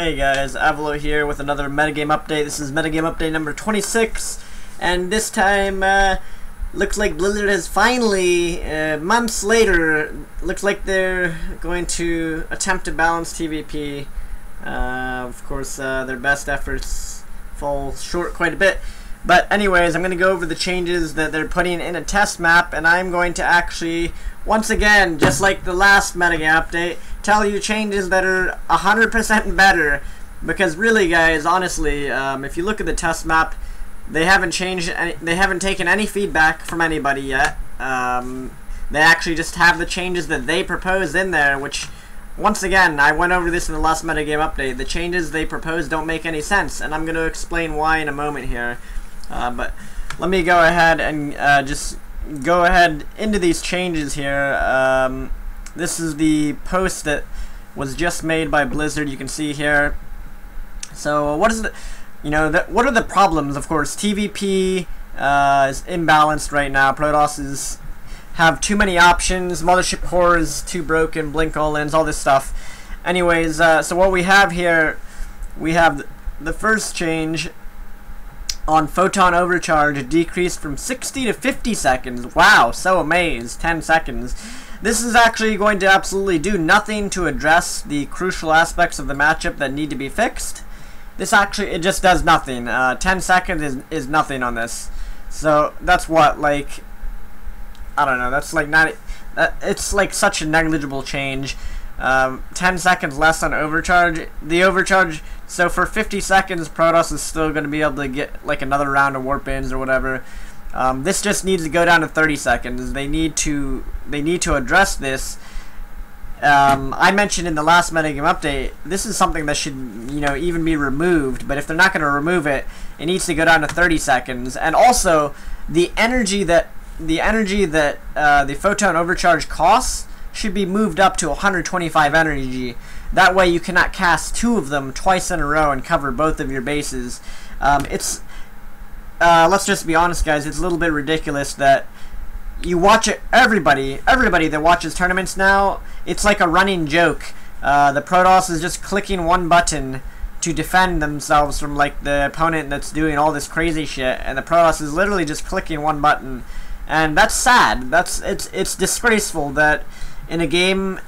Hey guys, Avilo here with another metagame update. This is metagame update number 26, and this time looks like Blizzard has finally, months later, looks like they're going to attempt to balance TVP. Of course, their best efforts fall short quite a bit. But anyways, I'm going to go over the changes that they're putting in a test map, and I'm going to actually, once again, just like the last metagame update, tell you changes that are 100% better. Because really, guys, honestly, if you look at the test map, they haven't they haven't taken any feedback from anybody yet. They actually just have the changes that they proposed in there, which, once again, I went over this in the last metagame update. The changes they proposed don't make any sense, and I'm going to explain why in a moment here. But let me go ahead and just go ahead into these changes here. This is the post that was just made by Blizzard. You can see here. So what is the, what are the problems? Of course, TVP is imbalanced right now. Protoss have too many options. Mothership core is too broken. Blink all-ins, all this stuff. Anyways, so what we have here, we have the first change on photon overcharge decreased from 60 to 50 seconds. Wow, so amazed. 10 seconds. This is actually going to absolutely do nothing to address the crucial aspects of the matchup that need to be fixed. This actually, it just does nothing. 10 seconds is nothing on this. So that's what, like, I don't know, that's like not, it's like such a negligible change. 10 seconds less on overcharge. The overcharge, so for 50 seconds, Protoss is still going to be able to get like another round of warp-ins or whatever. This just needs to go down to 30 seconds. They need to address this. I mentioned in the last metagame update, this is something that should, even be removed. But if they're not going to remove it, it needs to go down to 30 seconds. And also, the energy that the photon overcharge costs should be moved up to 125 energy. That way, you cannot cast two of them twice in a row and cover both of your bases. Let's just be honest, guys. It's a little bit ridiculous that you watch it. Everybody that watches tournaments now, it's like a running joke. The Protoss is just clicking one button to defend themselves from like the opponent that's doing all this crazy shit, and the Protoss is literally just clicking one button, and that's sad. It's disgraceful that in a game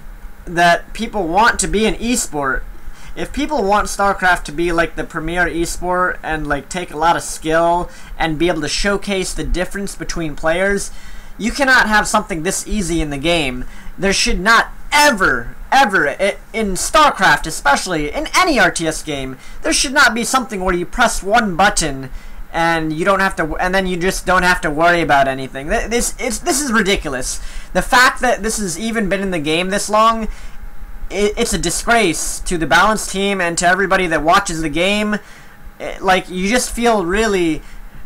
that people want to be an esport. If people want Starcraft to be like the premier esport and like take a lot of skill and be able to showcase the difference between players, you cannot have something this easy in the game. There should not ever in Starcraft, especially in any RTS game, there should not be something where you press one button and you don't have to, and then you just don't have to worry about anything. This is ridiculous. The fact that this has even been in the game this long, it's a disgrace to the balance team and to everybody that watches the game. Like, you just feel really,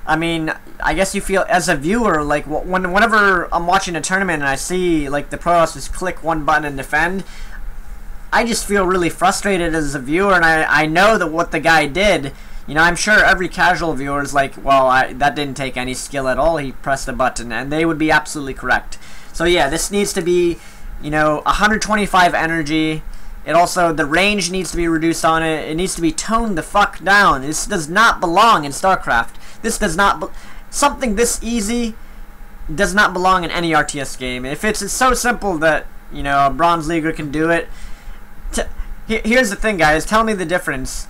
I mean, I guess you feel as a viewer, like whenever I'm watching a tournament and I see like the Protoss just click one button and defend, I just feel really frustrated as a viewer, and I know that what the guy did, I'm sure every casual viewer is like, well, that didn't take any skill at all, he pressed a button, and they would be absolutely correct. So yeah, this needs to be, 125 energy. It also, the range needs to be reduced on it. It needs to be toned the fuck down. This does not belong in StarCraft. This does not, something this easy does not belong in any RTS game. If it's so simple that, a Bronze Leaguer can do it. Here's the thing, guys. Tell me the difference.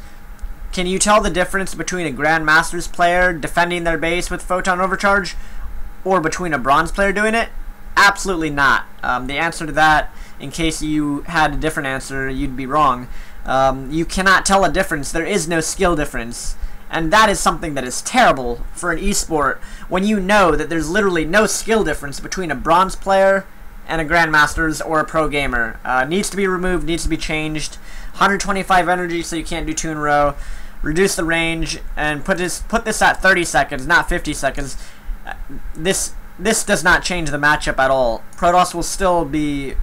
Can you tell the difference between a Grandmasters player defending their base with photon overcharge or between a Bronze player doing it? Absolutely not. The answer to that, in case you had a different answer, you'd be wrong. You cannot tell a difference. There is no skill difference. And that is something that is terrible for an esport when you know that there's literally no skill difference between a Bronze player and a Grandmasters or a pro gamer. Needs to be removed, needs to be changed. 125 energy so you can't do two in a row. Reduce the range and put this at 30 seconds, not 50 seconds. This does not change the matchup at all. Protoss will still be,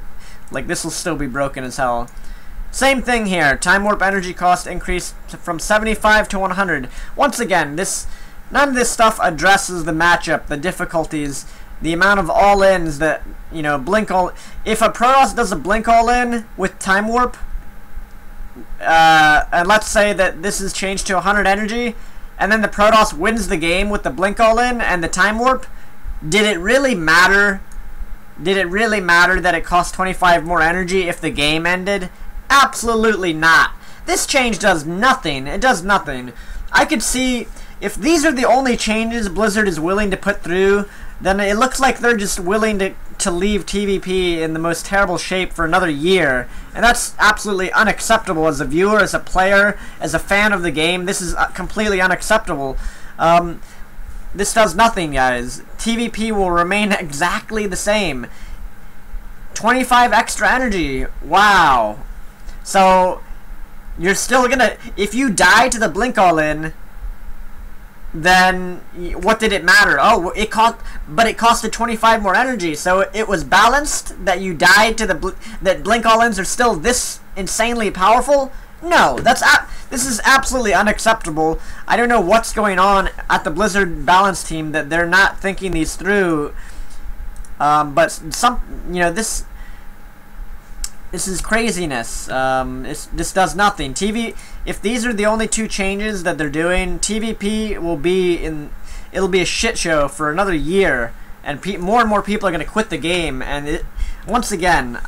like, this will still be broken as hell. Same thing here. Time warp energy cost increased from 75 to 100. Once again, none of this stuff addresses the matchup, the difficulties, the amount of all-ins that, blink all. If a Protoss does a blink all-in with time warp, and let's say that this is changed to 100 energy, and then the Protoss wins the game with the blink all in and the time warp, did it really matter? Did it really matter that it cost 25 more energy if the game ended? Absolutely not. This change does nothing. It does nothing. I could see, if these are the only changes Blizzard is willing to put through, then it looks like they're just willing to leave TVP in the most terrible shape for another year. And that's absolutely unacceptable as a viewer, as a player, as a fan of the game. This is completely unacceptable. This does nothing, guys. TVP will remain exactly the same. 25 extra energy. Wow. So, you're still gonna... If you die to the blink all in, then what did it matter? Oh, it costed 25 more energy, so it was balanced that you died to that blink all ins are still this insanely powerful? No, this is absolutely unacceptable. I don't know what's going on at the Blizzard balance team that they're not thinking these through. But this is craziness. This does nothing. If these are the only two changes that they're doing, TVP will be it'll be a shit show for another year, and more and more people are going to quit the game. And once again,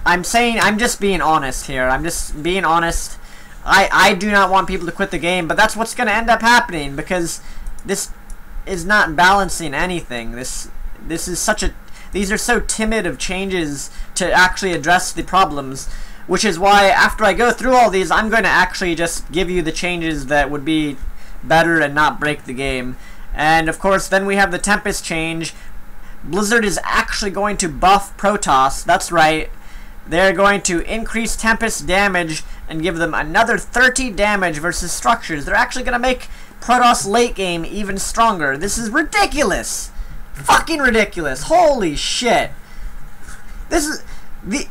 I'm just being honest here. I'm just being honest. I do not want people to quit the game, but that's what's going to end up happening, because this is not balancing anything. This is these are so timid of changes to actually address the problems, which is why after I go through all these, I'm going to actually just give you the changes that would be better and not break the game. And of course, then we have the Tempest change. Blizzard is actually going to buff Protoss. That's right. They're going to increase Tempest damage and give them another 30 damage versus structures. They're actually going to make Protoss late game even stronger. This is ridiculous. Fucking ridiculous. Holy shit.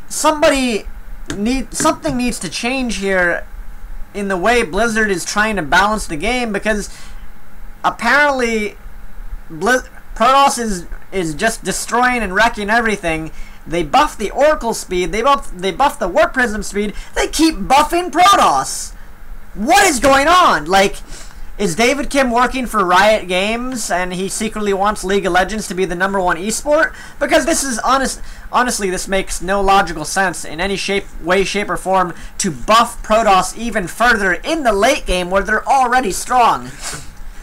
Something needs to change here in the way Blizzard is trying to balance the game, because apparently Protoss is just destroying and wrecking everything. They buff the Oracle speed, they buff the Warp Prism speed, they keep buffing Protoss. What is going on? Like, is David Kim working for Riot Games and he secretly wants League of Legends to be the #1 esport? Because this is honestly, this makes no logical sense in any way, shape, or form to buff Protoss even further in the late game where they're already strong.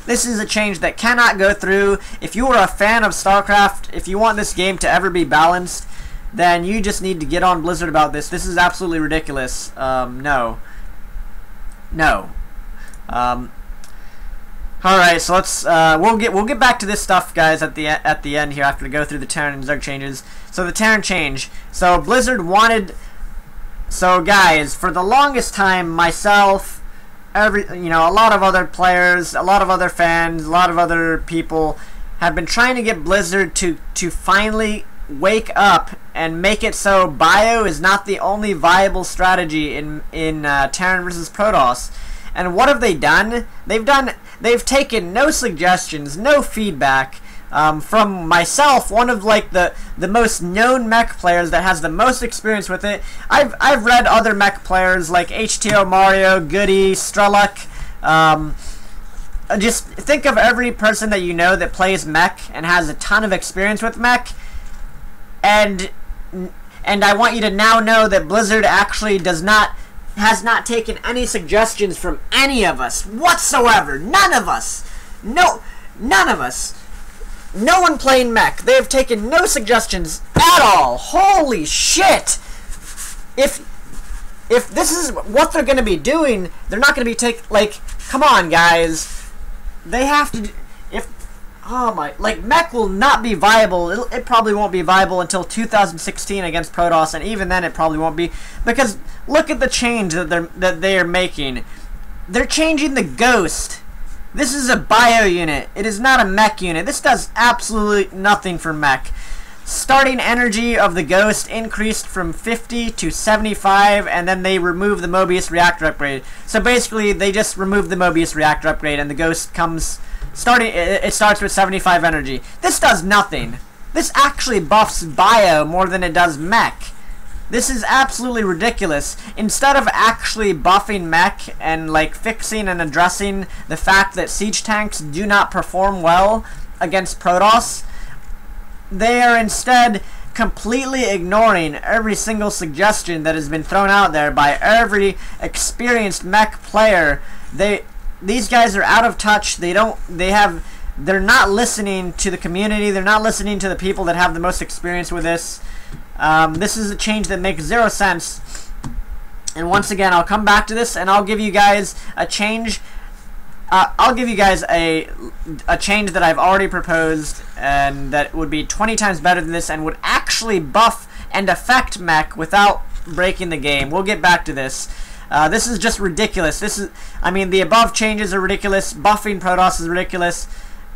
This is a change that cannot go through. If you are a fan of Starcraft, if you want this game to ever be balanced, then you just need to get on Blizzard about this. This is absolutely ridiculous. No. All right, so let's we'll get back to this stuff, guys, at the end here after we go through the Terran and Zerg changes. So the Terran change. So Blizzard wanted. So guys, for the longest time, myself, a lot of other players, a lot of other fans, a lot of other people have been trying to get Blizzard to finally wake up and make it so bio is not the only viable strategy in Terran versus Protoss. And what have they done? They've taken no suggestions, no feedback from myself, one of like the most known mech players that has the most experience with it. I've read other mech players like HTO Mario, Goody, Strelok. Just think of every person that you know that plays mech and has a ton of experience with mech. And I want you to now know that Blizzard actually has not taken any suggestions from any of us whatsoever. None of us. No, none of us. No one playing mech. They have taken no suggestions at all. Holy shit! If this is what they're going to be doing, they're not going to be like, come on, guys. They have to. Mech will not be viable. It probably won't be viable until 2016 against Protoss, and even then it probably won't be, because look at the change that they are making. They're changing the Ghost. This is a bio unit. It is not a mech unit. This does absolutely nothing for mech. Starting energy of the Ghost increased from 50 to 75, and then they removed the Mobius reactor upgrade. So basically, they just removed the Mobius reactor upgrade, and the Ghost comes. It starts with 75 energy. This does nothing. This actually buffs bio more than it does mech. This is absolutely ridiculous. Instead of actually buffing mech and like fixing and addressing the fact that siege tanks do not perform well against Protoss, they are instead completely ignoring every single suggestion that has been thrown out there by every experienced mech player. These guys are out of touch. They're not listening to the community. They're not listening to the people that have the most experience with this. This is a change that makes zero sense. And once again, I'll come back to this and I'll give you guys a change. I'll give you guys a change that I've already proposed, and that would be 20 times better than this and would actually buff and affect mech without breaking the game. We'll get back to this. This is just ridiculous. I mean, the above changes are ridiculous. Buffing Protoss is ridiculous,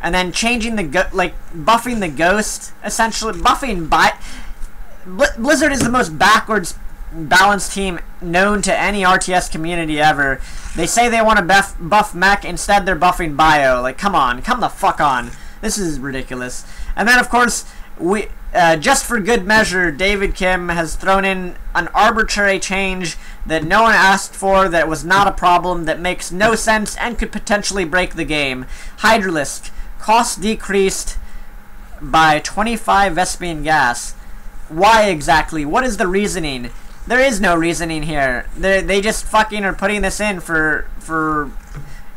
and then changing buffing the ghost, essentially buffing Blizzard is the most backwards balanced team known to any RTS community ever. They say they want to buff mech, instead they're buffing bio. Like, come on, come the fuck on. This is ridiculous. And then, of course, just for good measure, David Kim has thrown in an arbitrary change that no one asked for, that was not a problem, that makes no sense and could potentially break the game. Hydralisk. Cost decreased by 25 vespene gas. Why exactly? What is the reasoning? There is no reasoning here. They just fucking are putting this in for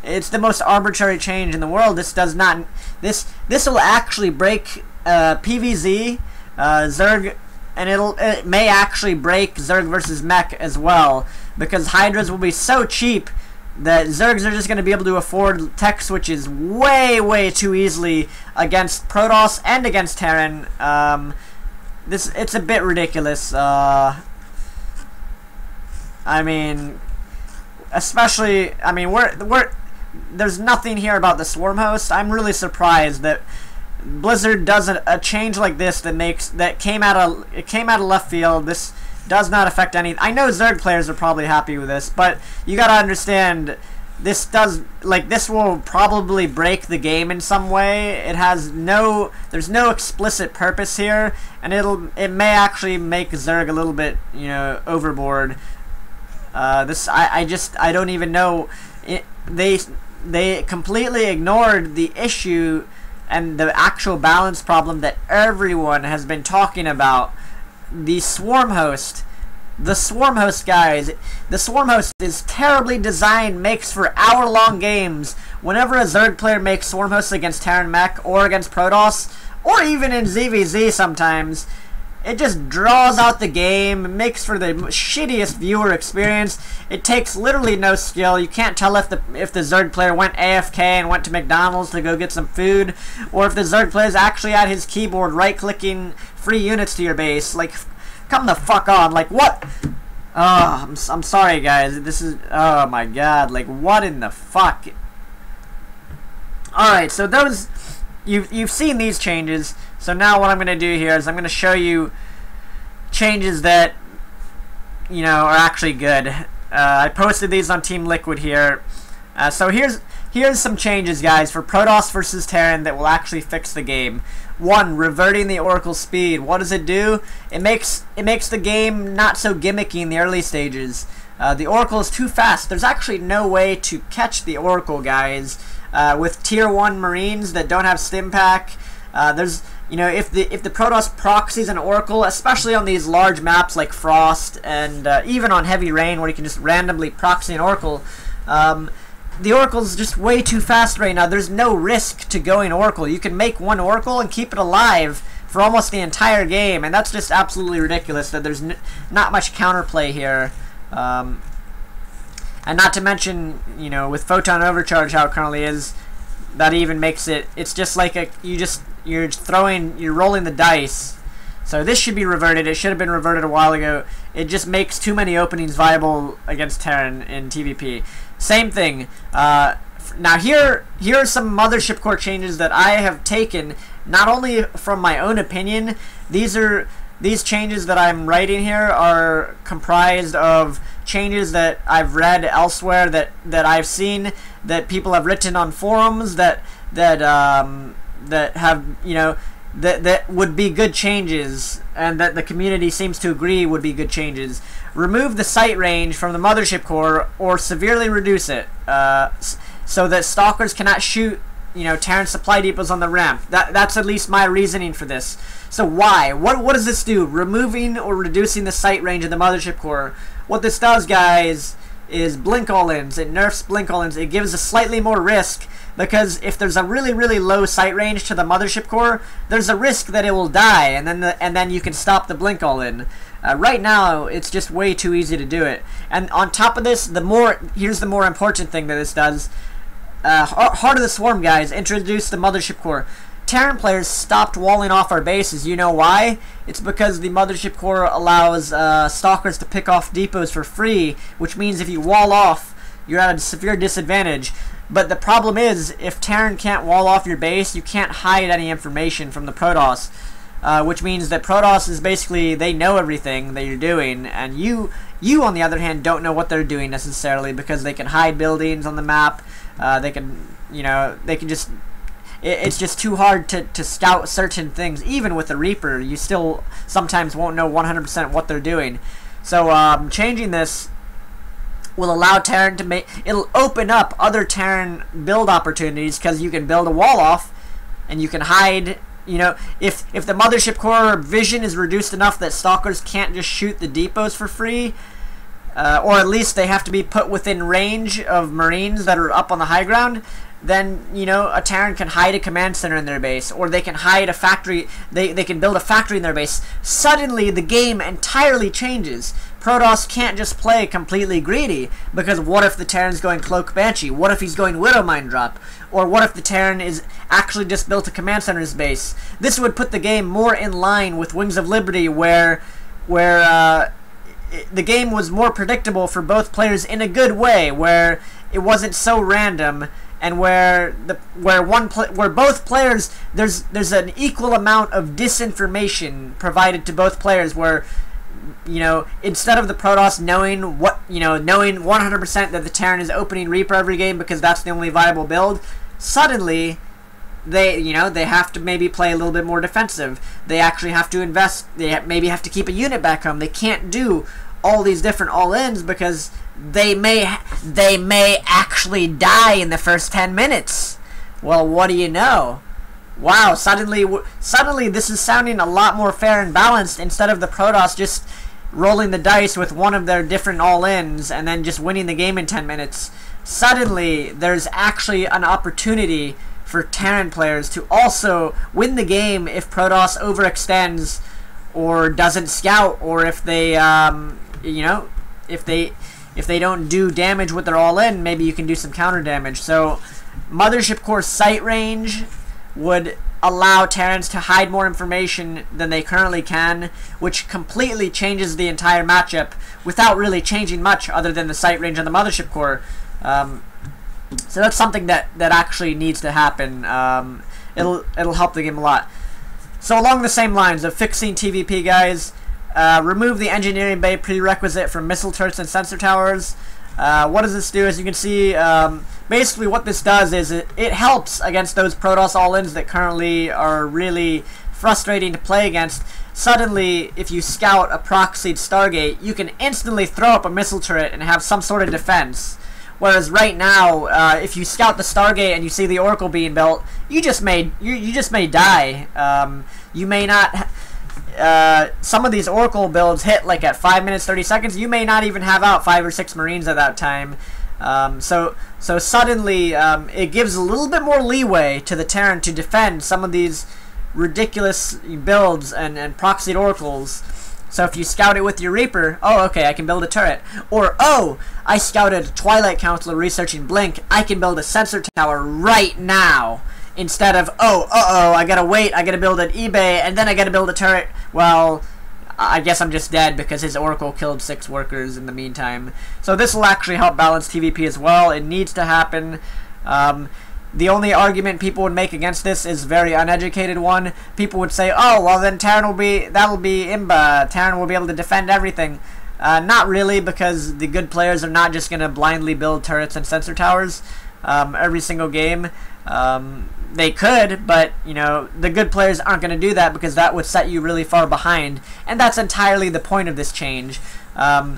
it's the most arbitrary change in the world. This does not, this will actually break PvZ, Zerg, and it may actually break Zerg versus mech as well, because Hydras will be so cheap that Zergs are just going to be able to afford tech switches way too easily against Protoss and against Terran. It's a bit ridiculous. I mean, especially, I mean, there's nothing here about the swarm host. I'm really surprised that Blizzard does a change like this that came out of left field. This does not affect any. I know Zerg players are probably happy with this, but you gotta understand, this will probably break the game in some way. There's no explicit purpose here, and it may actually make Zerg a little bit, overboard. I don't even know. They completely ignored the issue and the actual balance problem that everyone has been talking about. The swarm host. The swarm host, guys. The swarm host is terribly designed, makes for hour-long games. Whenever a Zerg player makes swarm hosts against Terran mech or against Protoss, or even in ZVZ sometimes, it just draws out the game, makes for the shittiest viewer experience. It takes literally no skill. You can't tell if the Zerg player went AFK and went to McDonald's to go get some food, or if the Zerg player is actually at his keyboard right-clicking free units to your base. Like, come the fuck on. Like, what? Oh, I'm sorry, guys. This is, oh my god. Like, what in the fuck? Alright, so those, you've seen these changes. So now what I'm going to do here is I'm going to show you changes that, are actually good. I posted these on Team Liquid here. So here's some changes, guys, for Protoss versus Terran that will actually fix the game. 1. Reverting the Oracle speed. What does it do? It makes the game not so gimmicky in the early stages. The Oracle is too fast. There's actually no way to catch the Oracle, guys. With Tier 1 Marines that don't have stim pack, if the Protoss proxies an Oracle, especially on these large maps like Frost, and even on Heavy Rain where you can just randomly proxy an Oracle, the Oracle's just way too fast right now. There's no risk to going Oracle. You can make one Oracle and keep it alive for almost the entire game, and that's just absolutely ridiculous that there's not much counterplay here. And not to mention, with Photon Overcharge how it currently is, that even makes it's just like you're rolling the dice. So this should be reverted. It should have been reverted a while ago. It just makes too many openings viable against Terran in TVP. Same thing. Now here are some Mothership Core changes that I have taken, not only from my own opinion. These changes that I'm writing here are comprised of changes that I've read elsewhere, that I've seen, that people have written on forums, that have, that would be good changes, and that the community seems to agree would be good changes. Remove the sight range from the mothership core, or severely reduce it, so that stalkers cannot shoot, you know, Terran supply depots on the ramp. That's at least my reasoning for this. So why? What does this do? Removing or reducing the sight range of the mothership core. What this does, guys, is blink all-ins. It nerfs blink all-ins. It gives a slightly more risk, because if there's a really, really low sight range to the mothership core, there's a risk that it will die, and then you can stop the blink all-in. Right now, it's just way too easy to do it. And on top of this, here's the more important thing that this does. Heart of the Swarm, guys, introduce the mothership core. Terran players stopped walling off our bases. You know why? It's because the mothership core allows stalkers to pick off depots for free, which means if you wall off, you're at a severe disadvantage. But the problem is, if Terran can't wall off your base, you can't hide any information from the Protoss, which means that Protoss is basically, they know everything that you're doing, and you on the other hand don't know what they're doing necessarily, because they can hide buildings on the map. They can, you know, they can just, it's just too hard to scout certain things. Even with the Reaper, you still sometimes won't know 100% what they're doing. So changing this will allow Terran to make, it'll open up other Terran build opportunities, because you can build a wall off and you can hide. You know, if the mothership core vision is reduced enough that stalkers can't just shoot the depots for free, or at least they have to be put within range of Marines that are up on the high ground, then, you know, a Terran can hide a command center in their base, or they can hide a factory, they can build a factory in their base. Suddenly, the game entirely changes. Protoss can't just play completely greedy, because what if the Terran's going Cloak Banshee? What if he's going Widow Mine Drop? Or what if the Terran is actually just built a command center's base? This would put the game more in line with Wings of Liberty, where the game was more predictable for both players in a good way, where it wasn't so random, and where both players, there's an equal amount of disinformation provided to both players, where, you know, instead of the Protoss knowing 100% that the Terran is opening Reaper every game because that's the only viable build, suddenly they have to maybe play a little bit more defensive. They actually have to invest. They maybe have to keep a unit back home. They can't do all these different all-ins because they may actually die in the first 10 minutes. Well, what do you know? Wow, suddenly this is sounding a lot more fair and balanced, instead of the Protoss just rolling the dice with one of their different all-ins and then just winning the game in 10 minutes. Suddenly, there's actually an opportunity for Terran players to also win the game if Protoss overextends or doesn't scout, or if they, if they don't do damage with their all-in, maybe you can do some counter damage. So, mothership core sight range would allow Terrans to hide more information than they currently can, which completely changes the entire matchup without really changing much other than the sight range on the mothership core. So that's something that actually needs to happen. It'll help the game a lot. So along the same lines of fixing TVP, guys, remove the engineering bay prerequisite from missile turrets and sensor towers. What does this do? As you can see, basically what this does is it helps against those Protoss all-ins that currently are really frustrating to play against. Suddenly, if you scout a proxied Stargate, you can instantly throw up a missile turret and have some sort of defense. Whereas right now, if you scout the Stargate and you see the Oracle being built, you just may die. You may not. Some of these Oracle builds hit like at 5 minutes 30 seconds. You may not even have out 5 or 6 Marines at that time. So suddenly it gives a little bit more leeway to the Terran to defend some of these ridiculous builds and proxied Oracles. So if you scout it with your Reaper, oh, okay, I can build a turret. Or, oh, I scouted Twilight Council researching Blink, I can build a sensor tower right now. Instead of, oh, I gotta wait, I gotta build an eBay, and then I gotta build a turret. Well, I guess I'm just dead because his Oracle killed 6 workers in the meantime. So this will actually help balance TVP as well. It needs to happen. The only argument people would make against this is a very uneducated one. People would say, oh, well then that'll be imba. Terran will be able to defend everything. Not really, because the good players are not just going to blindly build turrets and sensor towers every single game. They could, but you know, the good players aren't going to do that because that would set you really far behind, and that's entirely the point of this change. Cutting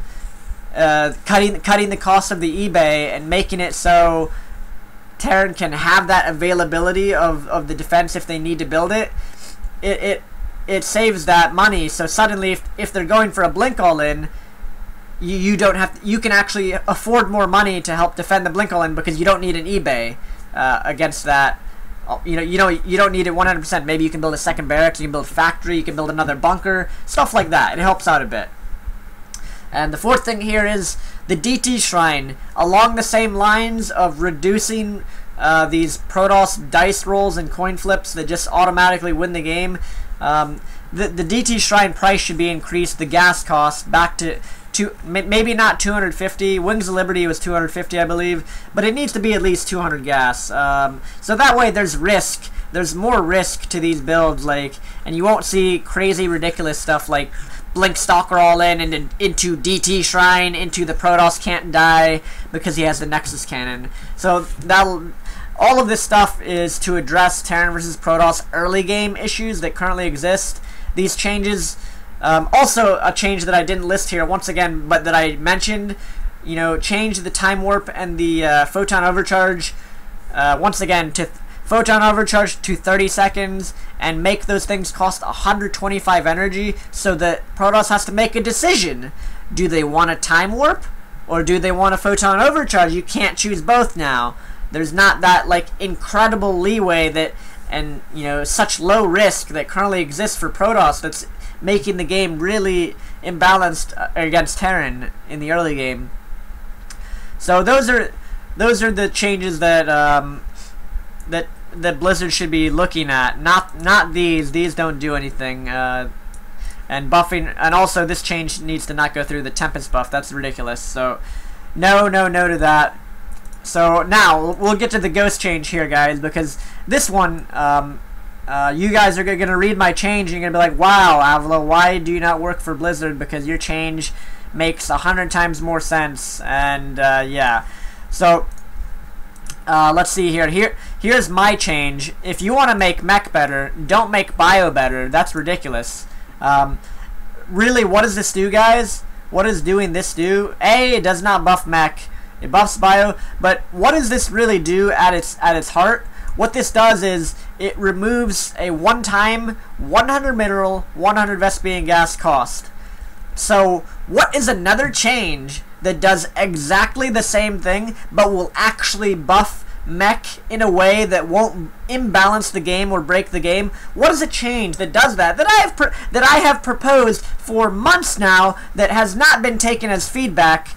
the cost of the eBay and making it so Terran can have that availability of the defense if they need to build it. It saves that money. So suddenly, if they're going for a blink all-in, you don't have you can actually afford more money to help defend the blink all-in because you don't need an eBay against that. You don't need it 100%. Maybe you can build a second barracks, you can build a factory, you can build another bunker, stuff like that. It helps out a bit. And the fourth thing here is the DT Shrine. Along the same lines of reducing these Protoss dice rolls and coin flips that just automatically win the game, the DT Shrine price should be increased, the gas cost, back to maybe not 250. Wings of Liberty was 250, I believe, but it needs to be at least 200 gas. So that way there's risk. There's more risk to these builds, and you won't see crazy, ridiculous stuff like Blink Stalker all in and into DT Shrine, into the Protoss can't die because he has the Nexus Cannon. So all of this stuff is to address Terran versus Protoss early game issues that currently exist. These changes, also a change that I didn't list here once again, but that I mentioned, change the time warp and the photon overcharge once again to photon overcharge to 30 seconds and make those things cost 125 energy, so that Protoss has to make a decision. Do they want a time warp or do they want a photon overcharge? You can't choose both now. There's not that incredible leeway that and such low risk that currently exists for Protoss that's making the game really imbalanced against Terran in the early game. So those are the changes that that Blizzard should be looking at. Not these. These don't do anything. And buffing, and also this change needs to not go through the Tempest buff. That's ridiculous. So no to that. So now we'll get to the ghost change here, guys, because this one, you guys are going to read my change and you're going to be like, wow, Avilo, why do you not work for Blizzard? Because your change makes 100 times more sense. And yeah, so let's see here. Here's my change. If you want to make mech better, don't make bio better. That's ridiculous. Really, what does this do, guys? What does doing this do? A, it does not buff mech. It buffs bio, but what does this really do at its heart? What this does is it removes a one-time 100 mineral, 100 vespene gas cost. So what is another change that does exactly the same thing but will actually buff mech in a way that won't imbalance the game or break the game? What is a change that does that I have proposed for months now that has not been taken as feedback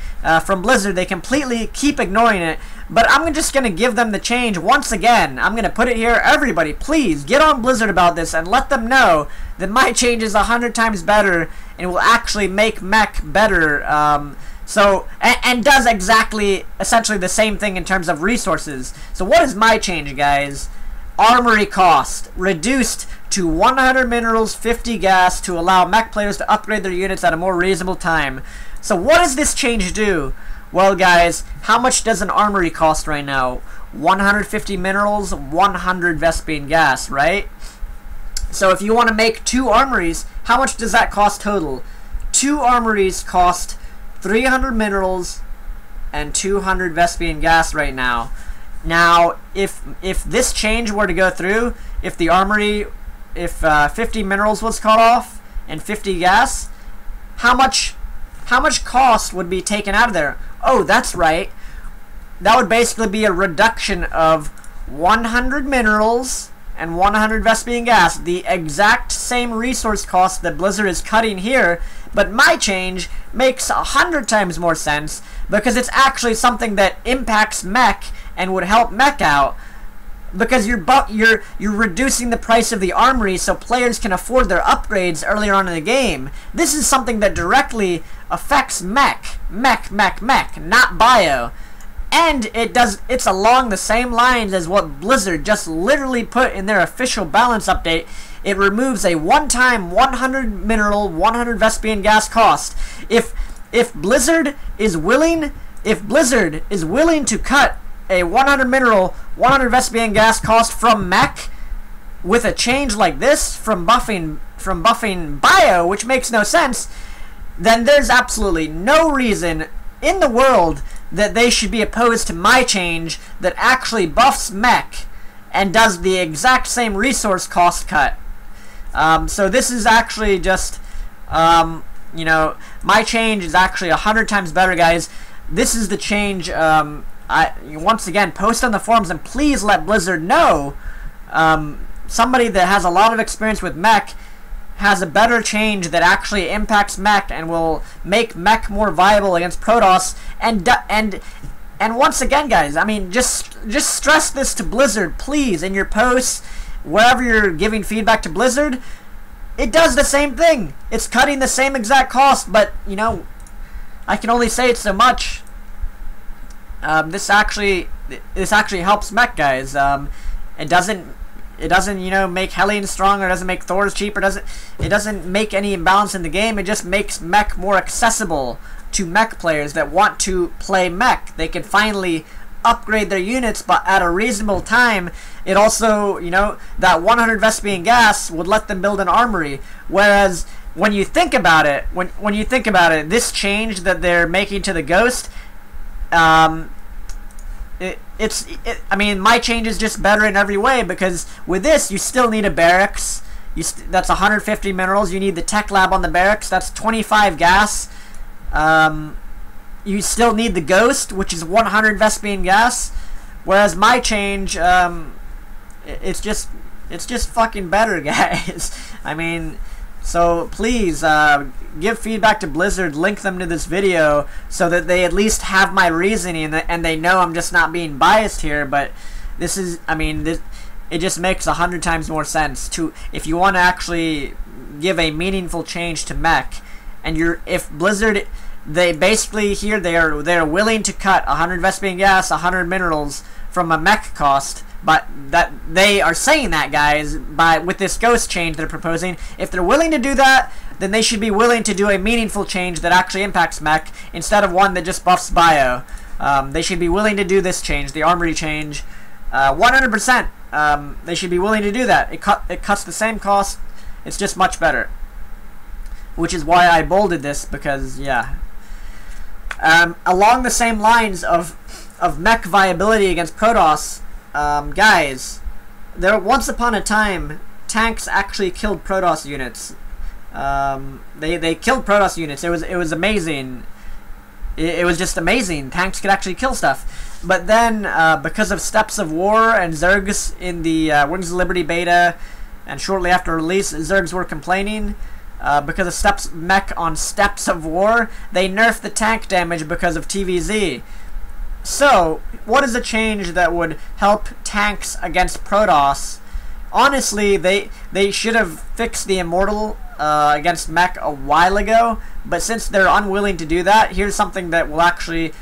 from Blizzard? They completely keep ignoring it, but I'm just going to give them the change once again. I'm going to put it here. Everybody, please get on Blizzard about this and let them know that my change is 100 times better and will actually make mech better. And does essentially the same thing in terms of resources. So what is my change, guys? Armory cost reduced to 100 minerals, 50 gas to allow mech players to upgrade their units at a more reasonable time. So what does this change do? Well, guys, how much does an armory cost right now? 150 minerals, 100 vespene gas, right? So if you want to make 2 armories, how much does that cost total? 2 armories cost 300 minerals and 200 vespene gas right now. Now, if this change were to go through, if the armory, if 50 minerals was cut off and 50 gas, how much cost would be taken out of there? Oh, that's right. That would basically be a reduction of 100 minerals and 100 vespene gas, the exact same resource cost that Blizzard is cutting here, but my change makes 100 times more sense because it's actually something that impacts mech and would help mech out, because you're reducing the price of the armory so players can afford their upgrades earlier on in the game. This is something that directly affects mech, not bio. And it's along the same lines as what Blizzard just literally put in their official balance update. It removes a one-time 100 mineral, 100 vespene gas cost. If Blizzard is willing to cut a 100 mineral, 100 vespene gas cost from mech with a change like this from buffing bio, which makes no sense, then there's absolutely no reason in the world that they should be opposed to my change that actually buffs mech and does the exact same resource cost cut. So this is actually just, you know, my change is actually 100 times better, guys. This is the change. Once again, post on the forums and please let Blizzard know. Somebody that has a lot of experience with mech has a better change that actually impacts mech and will make mech more viable against Protoss. And once again, guys, I mean, just stress this to Blizzard, please, in your posts, wherever you're giving feedback to Blizzard. It does the same thing. It's cutting the same exact cost, but, you know, I can only say it so much. This actually helps mech, guys. It doesn't, you know, make Hellions stronger, it doesn't make Thors cheaper, it doesn't make any imbalance in the game. It just makes mech more accessible to mech players that want to play mech. They can finally upgrade their units, but at a reasonable time. It also, you know, that 100 vespene gas would let them build an armory. Whereas when you think about it, when you think about it, this change that they're making to the Ghost, I mean, my change is just better in every way, because with this, you still need a barracks. That's 150 minerals. You need the tech lab on the barracks. That's 25 gas. You still need the Ghost, which is 100 vespene gas. Whereas my change, it's just fucking better, guys. I mean, so please give feedback to Blizzard, link them to this video so that they at least have my reasoning and they know I'm just not being biased here. But this is, I mean, it just makes 100 times more sense to, if you want to actually give a meaningful change to mech, and if Blizzard, they basically here they're willing to cut 100 vespene gas, 100 minerals from a mech cost. But that they are saying that, guys, with this Ghost change they're proposing. If they're willing to do that, then they should be willing to do a meaningful change that actually impacts mech instead of one that just buffs bio. They should be willing to do this change, the armory change, 100%. They should be willing to do that. It cuts the same cost. It's just much better. Which is why I bolded this, because yeah. Along the same lines of mech viability against Protoss. Guys, once upon a time, tanks actually killed Protoss units. They killed Protoss units. It was amazing. It was just amazing. Tanks could actually kill stuff. But then, because of Steps of War and Zergs in the Wings of Liberty beta, and shortly after release, Zergs were complaining. Because of mech on Steps of War, they nerfed the tank damage because of TVZ. So, what is a change that would help tanks against Protoss? Honestly, they should have fixed the Immortal against mech a while ago, but since they're unwilling to do that, here's something that will actually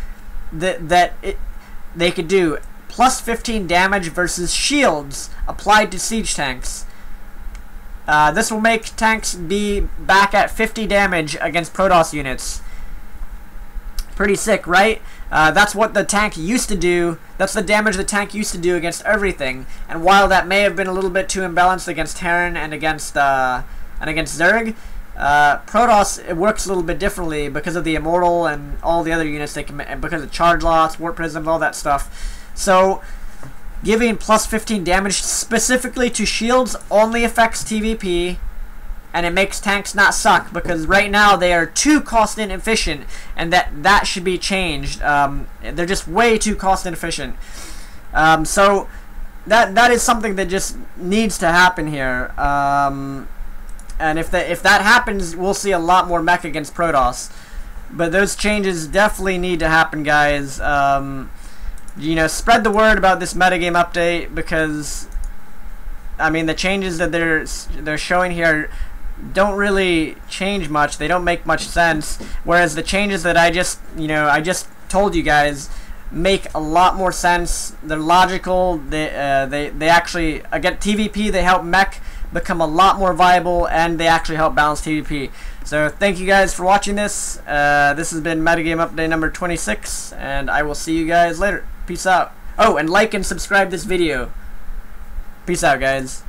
they could do. Plus 15 damage versus shields applied to siege tanks. This will make tanks be back at 50 damage against Protoss units. Pretty sick, right? That's what the tank used to do. That's the damage the tank used to do against everything. And while that may have been a little bit too imbalanced against Terran and against Zerg, Protoss, it works a little bit differently because of the Immortal and all the other units they can, and because of charge loss, warp prism, all that stuff. So giving plus 15 damage specifically to shields only affects TVP. And it makes tanks not suck, because right now they are too cost inefficient, and that should be changed. They're just way too cost inefficient. So that is something that just needs to happen here. And if that happens, we'll see a lot more mech against Protoss. But those changes definitely need to happen, guys. You know, spread the word about this metagame update, because I mean the changes that they're showing here don't really change much. They don't make much sense. Whereas the changes that I just told you guys make a lot more sense. They're logical. They actually, again, TVP, they help mech become a lot more viable, and they actually help balance TVP. So thank you guys for watching this. This has been Metagame Update number 26, and I will see you guys later. Peace out. Oh, and like and subscribe this video. Peace out, guys.